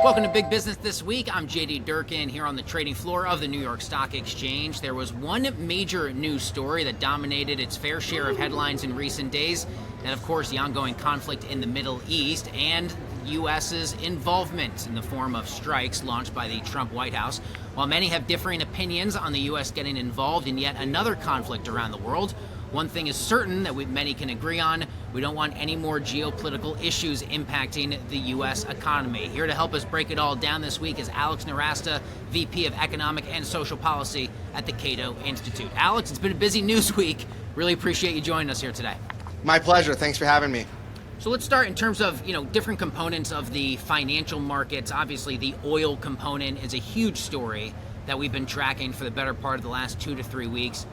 Welcome to Big Business This Week. I'm JD Durkin here on the trading floor of the New York Stock Exchange. There was one major news story that dominated its fair share of headlines in recent days, and of course the ongoing conflict in the Middle East and the U.S.'s involvement in the form of strikes launched by the Trump White House. While many have differing opinions on the U.S. getting involved in yet another conflict around the world, one thing is certain that many can agree on: we don't want any more geopolitical issues impacting the U.S. economy. Here to help us break it all down this week is Alex Nowrasteh, VP of Economic and Social Policy at the Cato Institute. Alex, it's been a busy news week. Really appreciate you joining us here today. My pleasure. Thanks for having me. So let's start in terms of, different components of the financial markets. Obviously, the oil component is a huge story that we've been tracking for the better part of the last 2 to 3 weeks.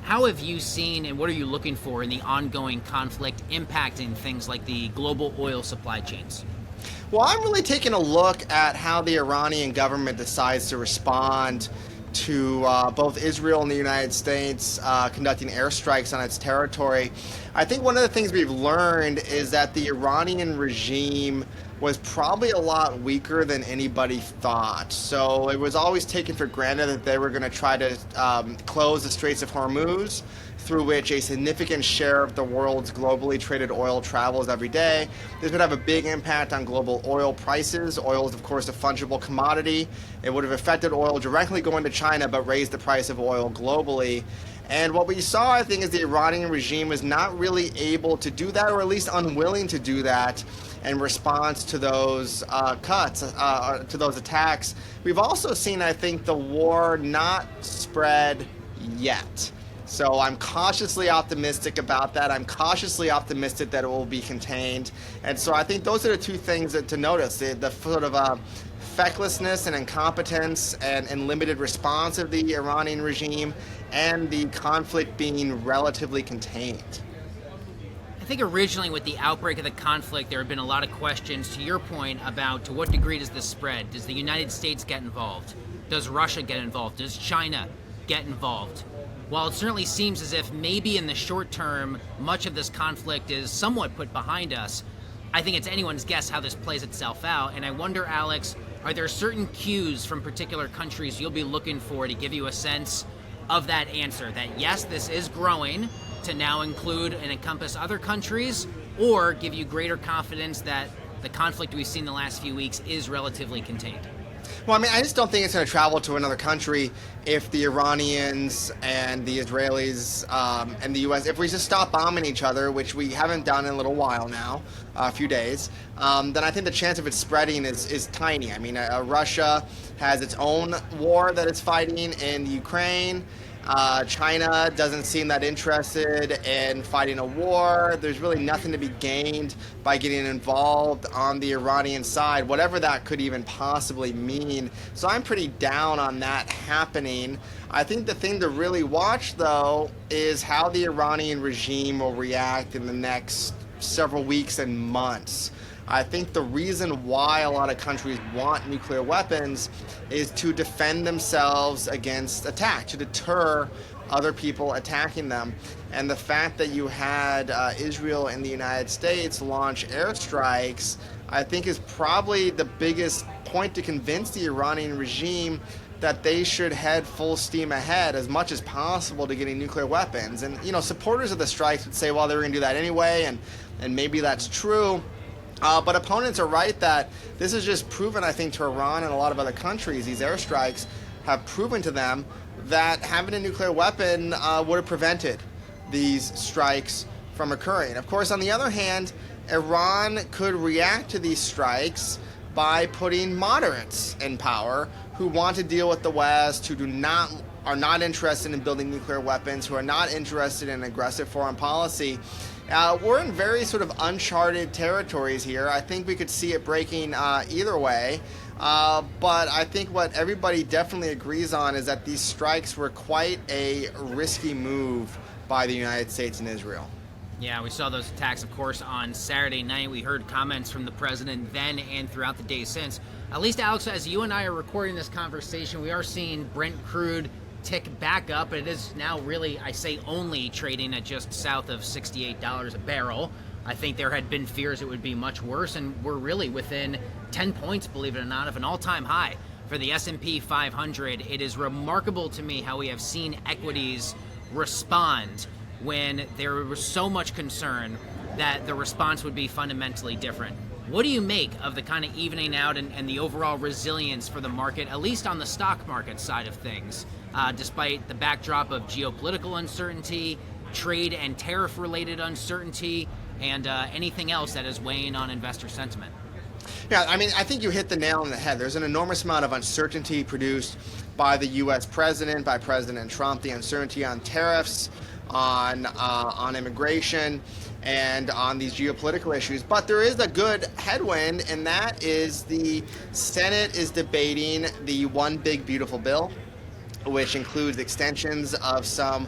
How have you seen and what are you looking for in the ongoing conflict impacting things like the global oil supply chains? Well, I'm really taking a look at how the Iranian government decides to respond to both Israel and the United States conducting airstrikes on its territory. I think one of the things we've learned is that the Iranian regime was probably a lot weaker than anybody thought. So it was always taken for granted that they were going to try to close the Straits of Hormuz, through which a significant share of the world's globally traded oil travels every day. This would have a big impact on global oil prices. Oil is, of course, a fungible commodity. It would have affected oil directly going to China, but raised the price of oil globally. And what we saw, I think, is the Iranian regime was not really able to do that, or at least unwilling to do that in response to those to those attacks. We've also seen, I think, the war not spread yet. So I'm cautiously optimistic about that. I'm cautiously optimistic that it will be contained. And so I think those are the two things to notice: the sort of fecklessness and incompetence and limited response of the Iranian regime, and the conflict being relatively contained. I think originally with the outbreak of the conflict, there have been a lot of questions, to your point, about to what degree does this spread? Does the United States get involved? Does Russia get involved? Does China get involved? While it certainly seems as if maybe in the short term, much of this conflict is somewhat put behind us, I think it's anyone's guess how this plays itself out. And I wonder, Alex, are there certain cues from particular countries you'll be looking for to give you a sense of that answer, that yes, this is growing to now include and encompass other countries, or give you greater confidence that the conflict we've seen the last few weeks is relatively contained? Well, I just don't think it's going to travel to another country if the Iranians and the Israelis and the U.S., if we just stop bombing each other, which we haven't done in a little while now, a few days, then I think the chance of it spreading is tiny. I mean, Russia has its own war that it's fighting in Ukraine. China doesn't seem that interested in fighting a war. There's really nothing to be gained by getting involved on the Iranian side, whatever that could even possibly mean. So I'm pretty down on that happening. I think the thing to really watch, though, is how the Iranian regime will react in the next several weeks and months. I think the reason why a lot of countries want nuclear weapons is to defend themselves against attack, to deter other people attacking them. And the fact that you had Israel and the United States launch airstrikes, I think, is probably the biggest point to convince the Iranian regime that they should head full steam ahead as much as possible to getting nuclear weapons. And, supporters of the strikes would say, well, they were going to do that anyway, and maybe that's true. But opponents are right that this is just proven, I think, to Iran and a lot of other countries. These airstrikes have proven to them that having a nuclear weapon would have prevented these strikes from occurring. Of course, on the other hand, Iran could react to these strikes by putting moderates in power who want to deal with the West, who are not interested in building nuclear weapons, who are not interested in aggressive foreign policy. We're in very sort of uncharted territories here. I think we could see it breaking either way. But I think what everybody definitely agrees on is that these strikes were quite a risky move by the United States and Israel. Yeah, we saw those attacks, of course, on Saturday night. We heard comments from the president then and throughout the day since. At least, Alex, as you and I are recording this conversation, we are seeing Brent crude tick back up. It is now really, I say only, trading at just south of $68 a barrel. I think there had been fears it would be much worse, and we're really within 10 points, believe it or not, of an all-time high for the S&P 500. It is remarkable to me how we have seen equities respond when there was so much concern that the response would be fundamentally different. What do you make of the kind of evening out and the overall resilience for the market, at least on the stock market side of things, despite the backdrop of geopolitical uncertainty, trade and tariff-related uncertainty, and anything else that is weighing on investor sentiment? Yeah, I mean, I think you hit the nail on the head. There's an enormous amount of uncertainty produced by the U.S. president, by President Trump, the uncertainty on tariffs, on immigration, and on these geopolitical issues. But there is a good headwind, and that is the Senate is debating the One Big Beautiful Bill, which includes extensions of some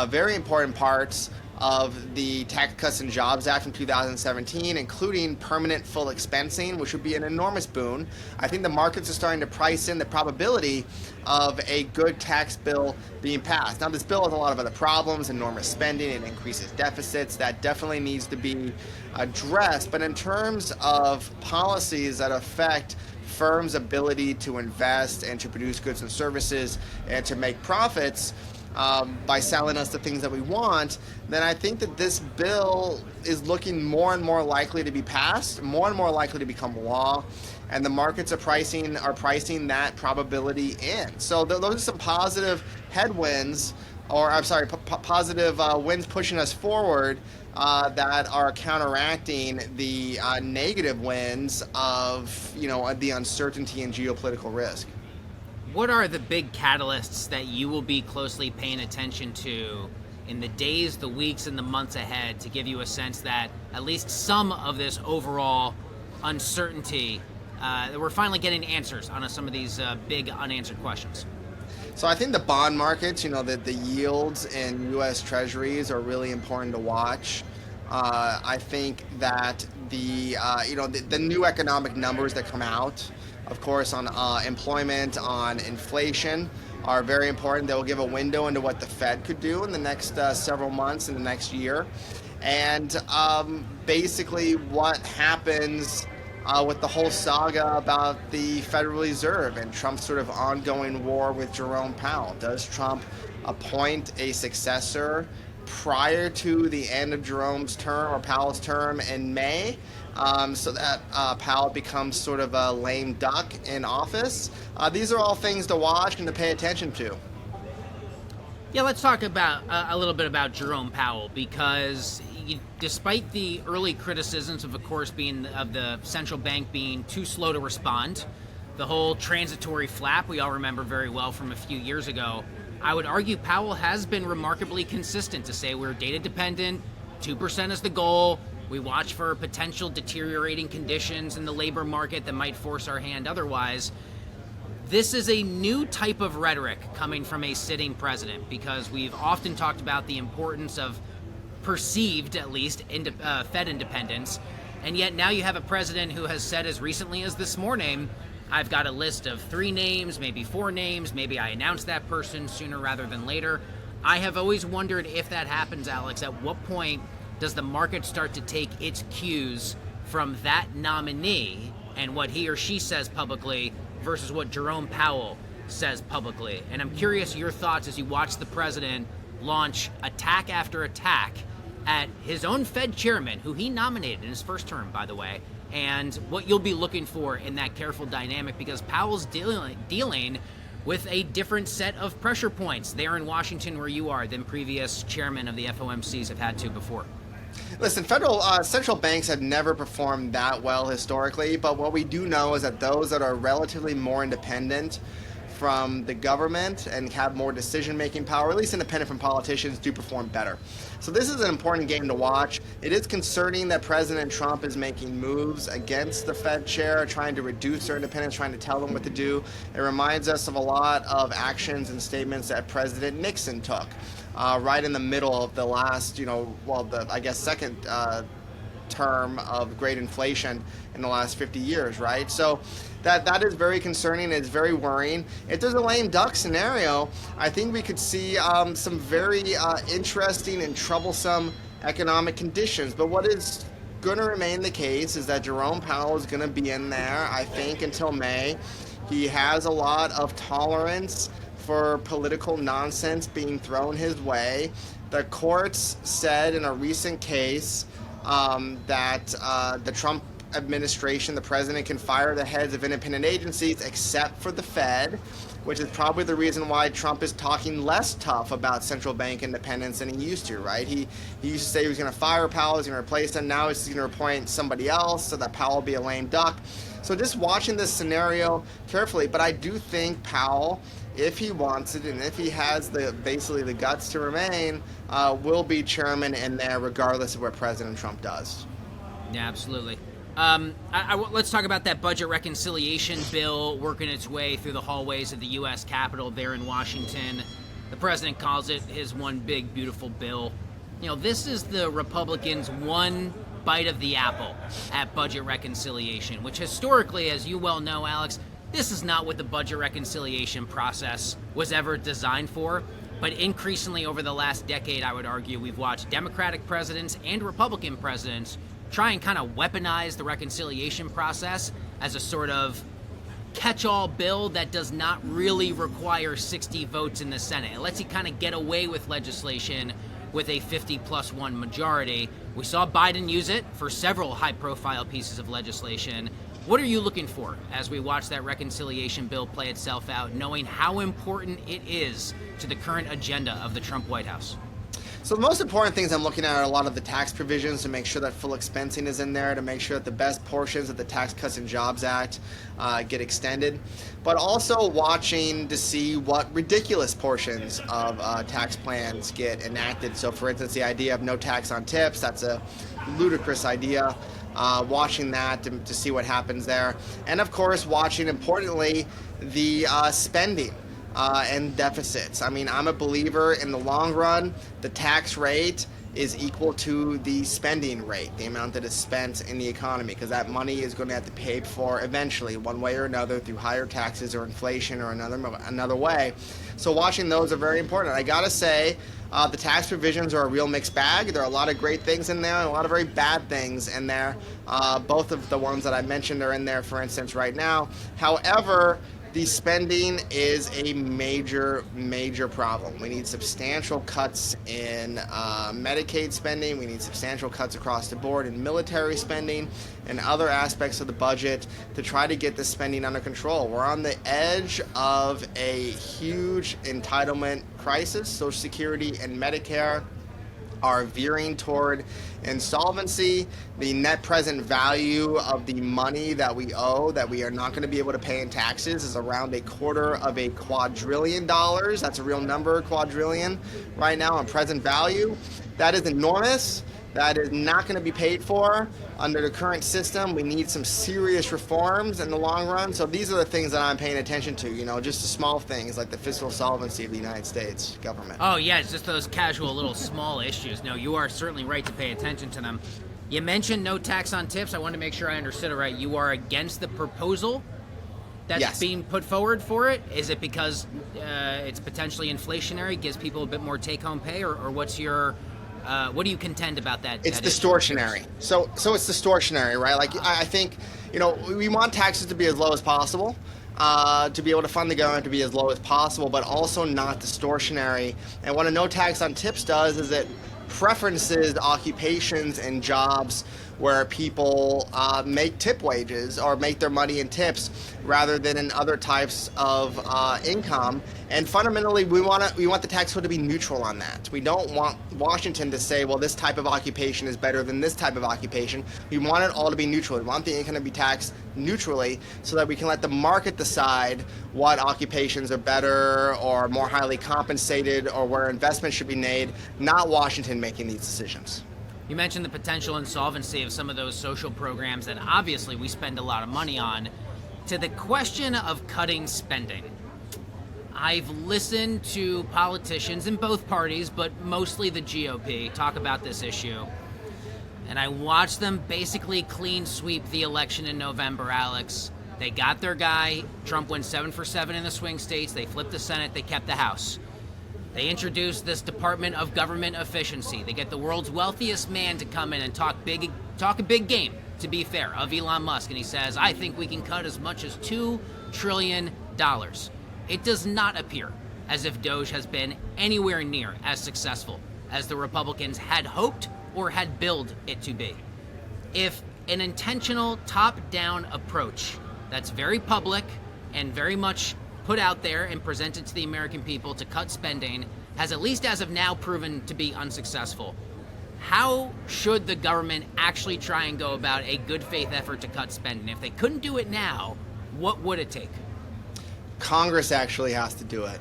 very important parts of the Tax Cuts and Jobs Act from 2017, including permanent full expensing, which would be an enormous boon. I think the markets are starting to price in the probability of a good tax bill being passed. Now, this bill has a lot of other problems, enormous spending, it increases deficits. That definitely needs to be addressed. But in terms of policies that affect firms' ability to invest and to produce goods and services and to make profits, by selling us the things that we want, then I think that this bill is looking more and more likely to be passed, more and more likely to become law, and the markets are pricing that probability in. So those are some positive headwinds, or I'm sorry, positive winds pushing us forward that are counteracting the negative winds of the uncertainty and geopolitical risk. What are the big catalysts that you will be closely paying attention to in the days, the weeks, and the months ahead to give you a sense that at least some of this overall uncertainty, that we're finally getting answers on some of these big unanswered questions? So I think the bond markets, the yields in U.S. Treasuries are really important to watch. I think that the new economic numbers that come out, of course, on employment, on inflation, are very important. They will give a window into what the Fed could do in the next several months, in the next year. And basically what happens with the whole saga about the Federal Reserve and Trump's sort of ongoing war with Jerome Powell. Does Trump appoint a successor prior to the end of Jerome's term or Powell's term in May? So that Powell becomes sort of a lame duck in office. These are all things to watch and to pay attention to. Yeah, let's talk about a little bit about Jerome Powell, because despite the early criticisms of course, being of the central bank being too slow to respond, the whole transitory flap we all remember very well from a few years ago, I would argue Powell has been remarkably consistent to say we're data dependent, 2% is the goal. We watch for potential deteriorating conditions in the labor market that might force our hand otherwise. This is a new type of rhetoric coming from a sitting president, because we've often talked about the importance of perceived, at least, Fed independence, and yet now you have a president who has said as recently as this morning, I've got a list of 3 names, maybe 4 names, maybe I announce that person sooner rather than later. I have always wondered if that happens, Alex, at what point does the market start to take its cues from that nominee and what he or she says publicly versus what Jerome Powell says publicly? And I'm curious your thoughts as you watch the president launch attack after attack at his own Fed chairman, who he nominated in his first term, by the way, and what you'll be looking for in that careful dynamic, because Powell's dealing with a different set of pressure points there in Washington where you are than previous chairmen of the FOMCs have had to before. Listen, federal central banks have never performed that well historically, but what we do know is that those that are relatively more independent from the government and have more decision-making power, at least independent from politicians, do perform better. So this is an important game to watch. It is concerning that President Trump is making moves against the Fed chair, trying to reduce their independence, trying to tell them what to do. It reminds us of a lot of actions and statements that President Nixon took right in the middle of the last, second term of great inflation in the last 50 years, right? So that is very concerning. It's very worrying. If there's a lame duck scenario, I think we could see some very interesting and troublesome economic conditions. But what is going to remain the case is that Jerome Powell is going to be in there, I think, until May. He has a lot of tolerance for political nonsense being thrown his way. The courts said in a recent case that the Trump administration, the president, can fire the heads of independent agencies except for the Fed, which is probably the reason why Trump is talking less tough about central bank independence than he used to, right? He used to say he was going to fire Powell, he's going to replace him. Now he's going to appoint somebody else so that Powell will be a lame duck. So just watching this scenario carefully, but I do think Powell, if he wants it and if he has basically the guts to remain, will be chairman in there regardless of what President Trump does. Yeah, absolutely. Let's talk about that budget reconciliation bill working its way through the hallways of the U.S. Capitol there in Washington. The president calls it his one big, beautiful bill. You know, this is the Republicans' one bite of the apple at budget reconciliation, which historically, as you well know, Alex, this is not what the budget reconciliation process was ever designed for. But increasingly over the last decade, I would argue, we've watched Democratic presidents and Republican presidents try and kind of weaponize the reconciliation process as a sort of catch-all bill that does not really require 60 votes in the Senate. It lets you kind of get away with legislation with a 50+1 majority. We saw Biden use it for several high-profile pieces of legislation. What are you looking for as we watch that reconciliation bill play itself out, knowing how important it is to the current agenda of the Trump White House? So the most important things I'm looking at are a lot of the tax provisions to make sure that full expensing is in there, to make sure that the best portions of the Tax Cuts and Jobs Act get extended, but also watching to see what ridiculous portions of tax plans get enacted. So for instance, the idea of no tax on tips, that's a ludicrous idea. Watching that to see what happens there. And of course, watching, importantly, the spending and deficits. I mean, I'm a believer in the long run, the tax rate is equal to the spending rate, the amount that is spent in the economy, because that money is going to have to pay for eventually, one way or another, through higher taxes or inflation or another way. So watching those are very important. I gotta say, the tax provisions are a real mixed bag. There are a lot of great things in there and a lot of very bad things in there. Both of the ones that I mentioned are in there, for instance, right now. However, the spending is a major, major problem. We need substantial cuts in Medicaid spending. We need substantial cuts across the board in military spending and other aspects of the budget to try to get this spending under control. We're on the edge of a huge entitlement crisis. Social Security and Medicare are veering toward insolvency. The net present value of the money that we owe, that we are not going to be able to pay in taxes, is around $250 billion. That's a real number, quadrillion, right now on present value. That is enormous. That is not going to be paid for under the current system. We need some serious reforms in the long run. So these are the things that I'm paying attention to, you know, just the small things like the fiscal solvency of the United States government. Oh, yeah, it's just those casual little small issues. No, you are certainly right to pay attention to them. You mentioned no tax on tips. I want to make sure I understood it right. You are against the proposal that's being put forward for it? Is it because it's potentially inflationary, gives people a bit more take-home pay, or what's your... what do you contend about that? It's distortionary. So it's distortionary, right? Like, I think, you know, we want taxes to be as low as possible, to be able to fund the government to be as low as possible, but also not distortionary. And what a no tax on tips does is it preferences occupations and jobs where people make tip wages or make their money in tips rather than in other types of income. And fundamentally, we want the tax code to be neutral on that. We don't want Washington to say, well, this type of occupation is better than this type of occupation. We want it all to be neutral. We want the income to be taxed neutrally so that we can let the market decide what occupations are better or more highly compensated or where investment should be made, not Washington making these decisions. You mentioned the potential insolvency of some of those social programs that obviously we spend a lot of money on. To the question of cutting spending, I've listened to politicians in both parties, but mostly the GOP, talk about this issue. And I watched them basically clean sweep the election in November, Alex. They got their guy. Trump went 7 for 7 in the swing states. They flipped the Senate. They kept the House. They introduced this Department of Government Efficiency. They get the world's wealthiest man to come in and talk big talk a big game, to be fair, of Elon Musk, and he says, I think we can cut as much as $2 trillion. It does not appear as if Doge has been anywhere near as successful as the Republicans had hoped or had billed it to be. If an intentional top-down approach that's very public and very much put out there and presented to the American people to cut spending has at least as of now proven to be unsuccessful, how should the government actually try and go about a good faith effort to cut spending? If they couldn't do it now, what would it take? Congress actually has to do it.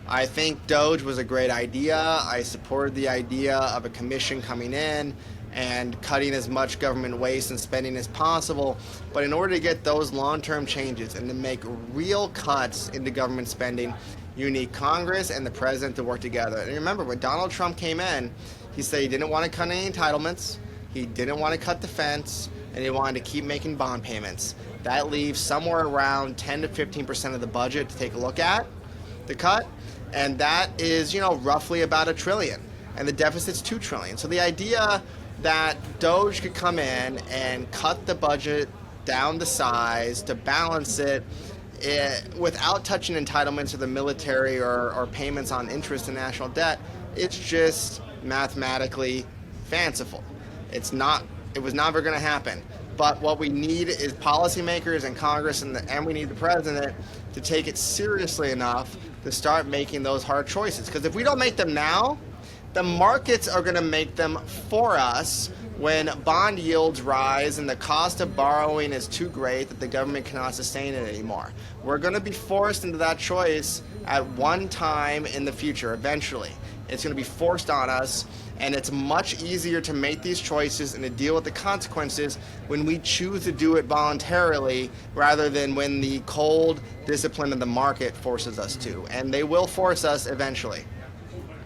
I think Doge was a great idea. I supported the idea of a commission coming in and cutting as much government waste and spending as possible. But in order to get those long-term changes and to make real cuts into government spending, you need Congress and the president to work together. And remember, when Donald Trump came in, he said he didn't want to cut any entitlements, he didn't want to cut defense, and he wanted to keep making bond payments. That leaves somewhere around 10 to 15% of the budget to take a look at, the cut, and that is, roughly about $1 trillion, and the deficit's $2 trillion. So the idea that Doge could come in and cut the budget down the size to balance it, without touching entitlements or the military or payments on interest and national debt, it's just mathematically fanciful. It was never going to happen. But what we need is policymakers and Congress and we need the president to take it seriously enough to start making those hard choices. Because if we don't make them now, the markets are going to make them for us when bond yields rise and the cost of borrowing is too great that the government cannot sustain it anymore. We're going to be forced into that choice at one time in the future, eventually. It's going to be forced on us, and it's much easier to make these choices and to deal with the consequences when we choose to do it voluntarily rather than when the cold discipline of the market forces us to. And they will force us eventually.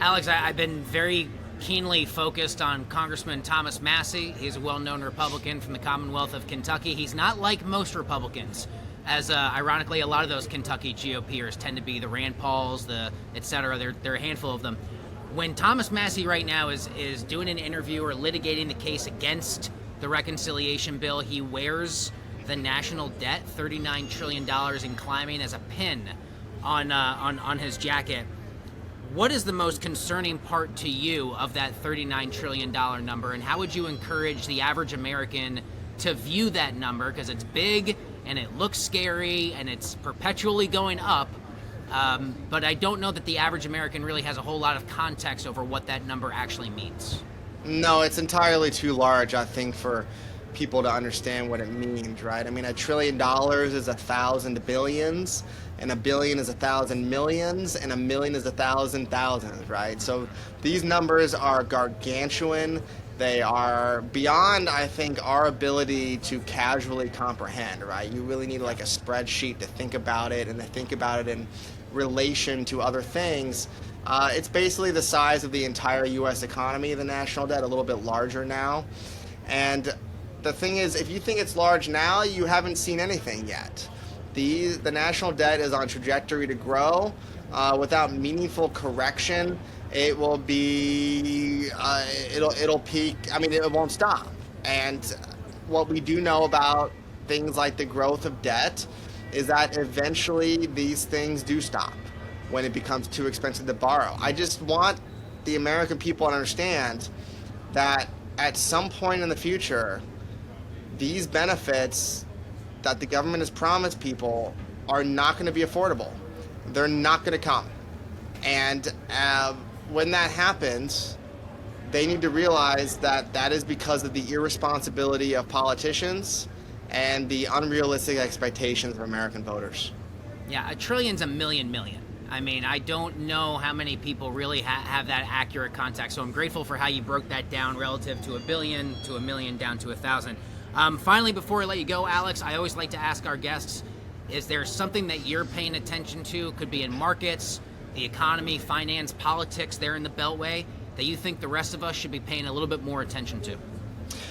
Alex, I've been very keenly focused on Congressman Thomas Massie. He's a well-known Republican from the Commonwealth of Kentucky. He's not like most Republicans, as ironically a lot of those Kentucky GOPers tend to be the Rand Pauls, the et cetera. There are a handful of them. When Thomas Massie right now is doing an interview or litigating the case against the reconciliation bill, he wears the national debt, $39 trillion and climbing, as a pin on his jacket. What is the most concerning part to you of that $39 trillion number, and how would you encourage the average American to view that number? Because it's big, and it looks scary, and it's perpetually going up, but I don't know that the average American really has a whole lot of context over what that number actually means. No, it's entirely too large, I think, for people to understand what it means, right? I mean, $1 trillion is 1,000 billions, and 1 billion is 1,000 millions, and 1 million is 1,000 thousands, right? So these numbers are gargantuan. They are beyond, I think, our ability to casually comprehend, right? You really need like a spreadsheet to think about it and to think about it in relation to other things. It's basically the size of the entire U.S. economy, the national debt, a little bit larger now. And the thing is, if you think it's large now, you haven't seen anything yet. The national debt is on trajectory to grow. Without meaningful correction, it will be, it'll peak. I mean, it won't stop. And what we do know about things like the growth of debt is that eventually these things do stop when it becomes too expensive to borrow. I just want the American people to understand that at some point in the future, these benefits that the government has promised people are not going to be affordable. They're not going to come. And when that happens, they need to realize that that is because of the irresponsibility of politicians and the unrealistic expectations of American voters. Yeah, $1 trillion a million. I mean, I don't know how many people really have that accurate context, so I'm grateful for how you broke that down relative to 1 billion, to 1 million, down to 1,000. Finally, before I let you go, Alex, I always like to ask our guests, is there something that you're paying attention to, could be in markets, the economy, finance, politics there in the Beltway, that you think the rest of us should be paying a little bit more attention to?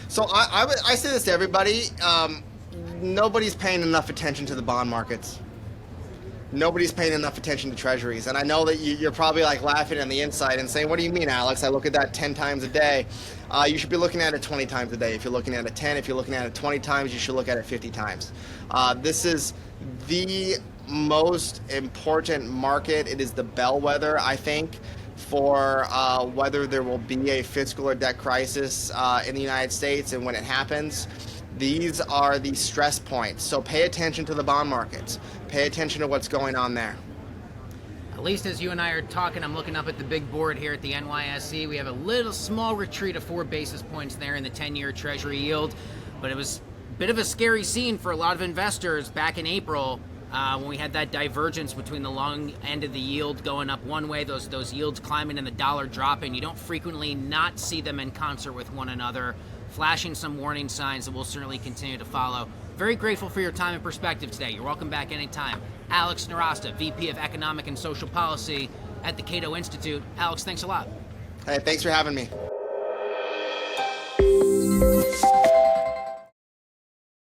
So I say this to everybody, nobody's paying enough attention to the bond markets. nobody's paying enough attention to treasuries. And I know that you're probably like laughing on the inside and saying, what do you mean, Alex? I look at that 10 times a day. You should be looking at it 20 times a day. If you're looking at it 10, if you're looking at it 20 times, you should look at it 50 times. This is the most important market. It is the bellwether, I think, for whether there will be a fiscal or debt crisis in the United States. And when it happens, these are the stress points. So pay attention to the bond markets. Pay attention to what's going on there. At least as you and I are talking, I'm looking up at the big board here at the NYSE. We have a little small retreat of 4 basis points there in the 10-year Treasury yield. But it was a bit of a scary scene for a lot of investors back in April when we had that divergence between the long end of the yield going up one way, those yields climbing and the dollar dropping. You don't frequently not see them in concert with one another, flashing some warning signs that we'll certainly continue to follow. Very grateful for your time and perspective today. You're welcome back anytime. Alex Nowrasteh, VP of Economic and Social Policy at the Cato Institute. Alex, thanks a lot. Hey, thanks for having me.